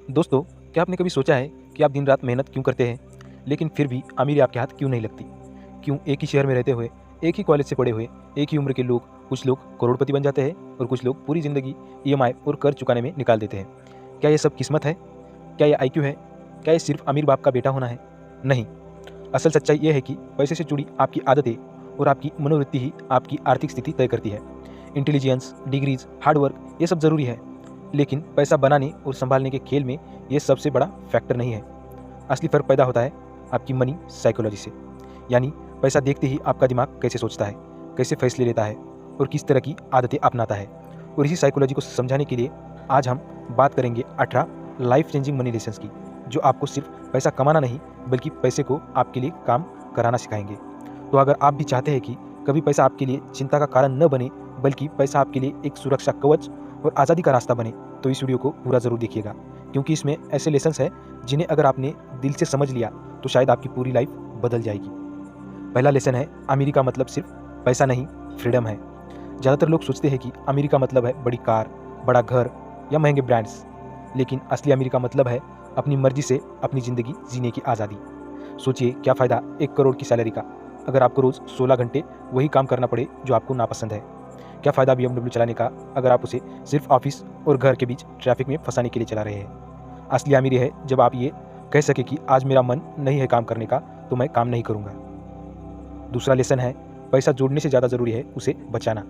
दोस्तों, क्या आपने कभी सोचा है कि आप दिन रात मेहनत क्यों करते हैं, लेकिन फिर भी अमीरी आपके हाथ क्यों नहीं लगती? क्यों एक ही शहर में रहते हुए, एक ही कॉलेज से पढ़े हुए, एक ही उम्र के लोग, कुछ लोग करोड़पति बन जाते हैं और कुछ लोग पूरी ज़िंदगी ईएमआई और कर्ज चुकाने में निकाल देते हैं? क्या ये सब किस्मत है? क्या ये आईक्यू है? क्या ये सिर्फ अमीर बाप का बेटा होना है? नहीं, असल सच्चाई ये है कि पैसे से जुड़ी आपकी आदतें और आपकी मनोवृत्ति ही आपकी आर्थिक स्थिति तय करती है। इंटेलिजेंस, डिग्रीज, हार्डवर्क ये सब ज़रूरी है, लेकिन पैसा बनाने और संभालने के खेल में ये सबसे बड़ा फैक्टर नहीं है। असली फ़र्क पैदा होता है आपकी मनी साइकोलॉजी से, यानी पैसा देखते ही आपका दिमाग कैसे सोचता है, कैसे फैसले लेता है और किस तरह की आदतें अपनाता है। और इसी साइकोलॉजी को समझाने के लिए आज हम बात करेंगे 18 लाइफ चेंजिंग मनी लेसन्स की, जो आपको सिर्फ पैसा कमाना नहीं बल्कि पैसे को आपके लिए काम कराना सिखाएंगे। तो अगर आप भी चाहते हैं कि कभी पैसा आपके लिए चिंता का कारण न बने बल्कि पैसा आपके लिए एक सुरक्षा कवच और आज़ादी का रास्ता बने, तो इस वीडियो को पूरा ज़रूर देखिएगा, क्योंकि इसमें ऐसे लेसन्स हैं जिन्हें अगर आपने दिल से समझ लिया तो शायद आपकी पूरी लाइफ बदल जाएगी। पहला लेसन है, अमीरी का मतलब सिर्फ पैसा नहीं, फ्रीडम है। ज़्यादातर लोग सोचते हैं कि अमीरी का मतलब है बड़ी कार, बड़ा घर या महंगे ब्रांड्स, लेकिन असली अमीरी का मतलब है अपनी मर्जी से अपनी ज़िंदगी जीने की आज़ादी। सोचिए, क्या फ़ायदा 1 करोड़ की सैलरी का अगर आपको रोज़ 16 घंटे वही काम करना पड़े जो आपको नापसंद है? क्या फ़ायदा BMW चलाने का अगर आप उसे सिर्फ ऑफिस और घर के बीच ट्रैफिक में फंसाने के लिए चला रहे हैं? असली अमीरी है जब आप ये कह सके कि आज मेरा मन नहीं है काम करने का, तो मैं काम नहीं करूँगा। दूसरा लेसन है, पैसा जोड़ने से ज़्यादा ज़रूरी है उसे बचाना।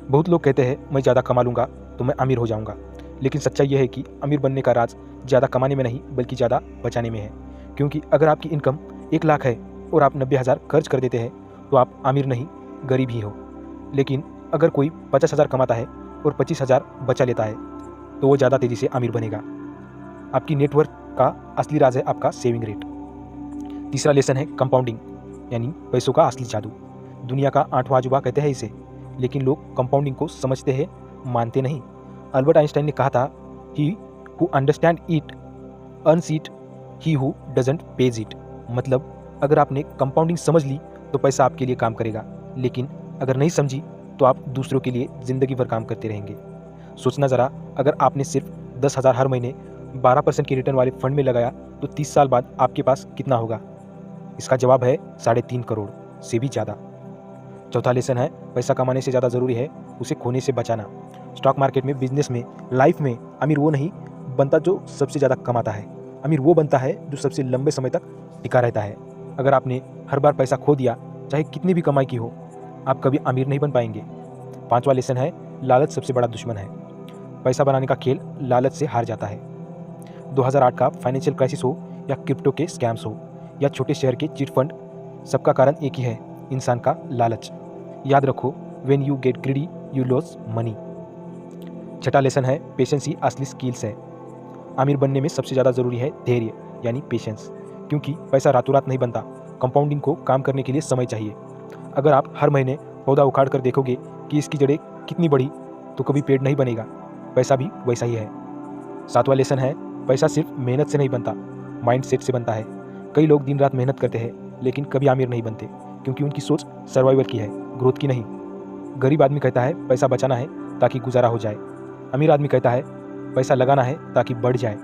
बहुत लोग कहते हैं मैं ज़्यादा कमा लूँगा तो मैं अमीर हो जाऊँगा, लेकिन सच्चाई यह है कि अमीर बनने का राज ज़्यादा कमाने में नहीं बल्कि ज़्यादा बचाने में है। क्योंकि अगर आपकी इनकम 1 लाख है और आप 90,000 खर्च कर देते हैं तो आप अमीर नहीं, गरीब ही हो। लेकिन अगर कोई 50,000 कमाता है और 25,000 बचा लेता है तो वो ज़्यादा तेज़ी से अमीर बनेगा। आपकी नेटवर्क का असली राज है आपका सेविंग रेट। तीसरा लेसन है कंपाउंडिंग, यानी पैसों का असली जादू। दुनिया का 8वां अजूबा कहते हैं इसे, लेकिन लोग कंपाउंडिंग को समझते हैं, मानते नहीं। अल्बर्ट आइंस्टाइन ने कहा था, he who understand it earns it, he who doesn't page it. मतलब अगर आपने कंपाउंडिंग समझ ली तो पैसा आपके लिए काम करेगा, लेकिन अगर नहीं समझी तो आप दूसरों के लिए ज़िंदगी भर काम करते रहेंगे। सोचना ज़रा, अगर आपने सिर्फ 10,000 हर महीने 12% की रिटर्न वाले फंड में लगाया तो 30 साल बाद आपके पास कितना होगा? इसका जवाब है 3.5 करोड़ से भी ज़्यादा। चौथा लेसन है, पैसा कमाने से ज़्यादा ज़रूरी है उसे खोने से बचाना। स्टॉक मार्केट में, बिजनेस में, लाइफ में अमीर वो नहीं बनता जो सबसे ज़्यादा कमाता है, अमीर वो बनता है जो सबसे लंबे समय तक टिका रहता है। अगर आपने हर बार पैसा खो दिया, चाहे कितनी भी कमाई की हो, आप कभी अमीर नहीं बन पाएंगे। 5वां लेसन है, लालच सबसे बड़ा दुश्मन है। पैसा बनाने का खेल लालच से हार जाता है। 2008 का फाइनेंशियल क्राइसिस हो या क्रिप्टो के स्कैम्स हो या छोटे शहर के चिट फंड, सबका कारण एक ही है, इंसान का लालच। याद रखो, when you get greedy you loss money. छठा लेसन है, पेशेंस ही असली स्किल्स है। अमीर बनने में सबसे ज़्यादा ज़रूरी है धैर्य, यानी पेशेंस, क्योंकि पैसा रातों रात नहीं बनता। कंपाउंडिंग को काम करने के लिए समय चाहिए। अगर आप हर महीने पौधा उखाड़ कर देखोगे कि इसकी जड़ें कितनी बड़ी, तो कभी पेड़ नहीं बनेगा। पैसा भी वैसा ही है। 7वां लेसन है, पैसा सिर्फ मेहनत से नहीं बनता, माइंडसेट से बनता है। कई लोग दिन रात मेहनत करते हैं लेकिन कभी अमीर नहीं बनते, क्योंकि उनकी सोच सर्वाइवल की है, ग्रोथ की नहीं। गरीब आदमी कहता है पैसा बचाना है ताकि गुजारा हो जाए, अमीर आदमी कहता है पैसा लगाना है ताकि बढ़ जाए।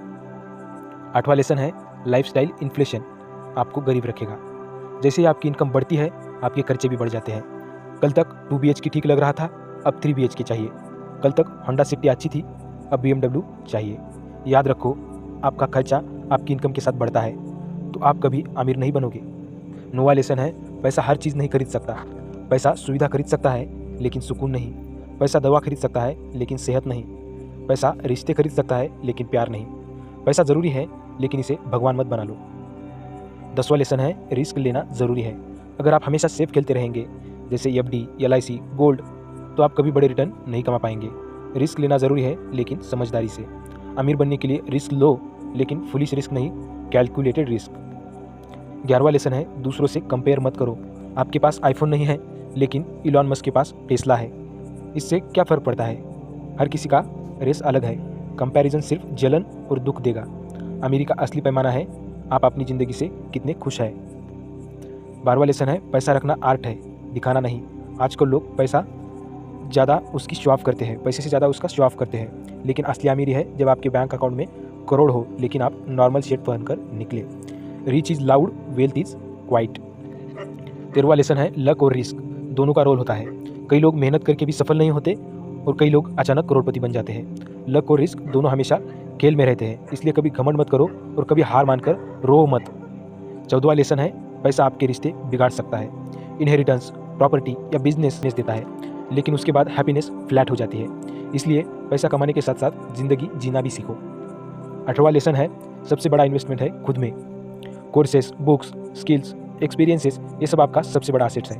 8वां लेसन है, लाइफस्टाइल इन्फ्लेशन आपको गरीब रखेगा। जैसे ही आपकी इनकम बढ़ती है, आपके खर्चे भी बढ़ जाते हैं। कल तक 2 BHK ठीक लग रहा था, अब 3 BHK चाहिए। कल तक होंडा सिटी अच्छी थी, अब BMW चाहिए। याद रखो, आपका खर्चा आपकी इनकम के साथ बढ़ता है, तो आप कभी अमीर नहीं बनोगे। 9वां लेसन है, पैसा हर चीज़ नहीं खरीद सकता। पैसा सुविधा खरीद सकता है लेकिन सुकून नहीं। पैसा दवा खरीद सकता है लेकिन सेहत नहीं। पैसा रिश्ते खरीद सकता है लेकिन प्यार नहीं। पैसा ज़रूरी है लेकिन इसे भगवान मत बना लो। 10वां लेसन है, रिस्क लेना ज़रूरी है। अगर आप हमेशा सेफ खेलते रहेंगे, जैसे FD, LIC, गोल्ड, तो आप कभी बड़े रिटर्न नहीं कमा पाएंगे। रिस्क लेना ज़रूरी है लेकिन समझदारी से। अमीर बनने के लिए रिस्क लो, लेकिन फुलिश रिस्क नहीं, कैलकुलेटेड रिस्क। 11वां लेसन है, दूसरों से कंपेयर मत करो। आपके पास आईफोन नहीं है लेकिन इलॉन मस्क के पास टेस्ला है। इससे क्या फ़र्क पड़ता है? हर किसी का रेस अलग है। कंपैरिजन सिर्फ जलन और दुख देगा। अमीरी का असली पैमाना है आप अपनी ज़िंदगी से कितने खुश हैं। 12वां लेसन है, पैसा रखना आर्ट है, दिखाना नहीं। आजकल लोग पैसा ज़्यादा उसकी शो ऑफ करते हैं, पैसे से ज़्यादा उसका शो ऑफ करते हैं, लेकिन असली अमीरी है जब आपके बैंक अकाउंट में करोड़ हो लेकिन आप नॉर्मल शर्ट पहनकर निकले। Rich is loud, wealth is quiet. 13वां लेसन है लक और रिस्क दोनों का रोल होता है। कई लोग मेहनत करके भी सफल नहीं होते और कई लोग अचानक करोड़पति बन जाते हैं। लक और रिस्क दोनों हमेशा खेल में रहते हैं, इसलिए कभी घमंड मत करो और कभी हार मानकर रो मत। 14वां लेसन है पैसा आपके रिश्ते बिगाड़ सकता है। इनहेरिटेंस, प्रॉपर्टी या बिजनेस देता है लेकिन उसके बाद हैप्पीनेस फ्लैट हो जाती है, इसलिए पैसा कमाने के साथ साथ जिंदगी जीना भी सीखो। 18वां लेसन है सबसे बड़ा इन्वेस्टमेंट है खुद में। कोर्सेस, बुक्स, स्किल्स, एक्सपीरियंसेस ये सब आपका सबसे बड़ा एसेट्स है,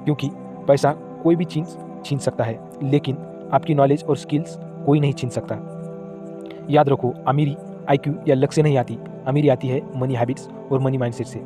क्योंकि पैसा कोई भी चीज़ छीन सकता है लेकिन आपकी नॉलेज और स्किल्स कोई नहीं छीन सकता। याद रखो, अमीरी IQ या लक से नहीं आती, अमीरी आती है मनी हैबिट्स और मनी माइंडसेट से।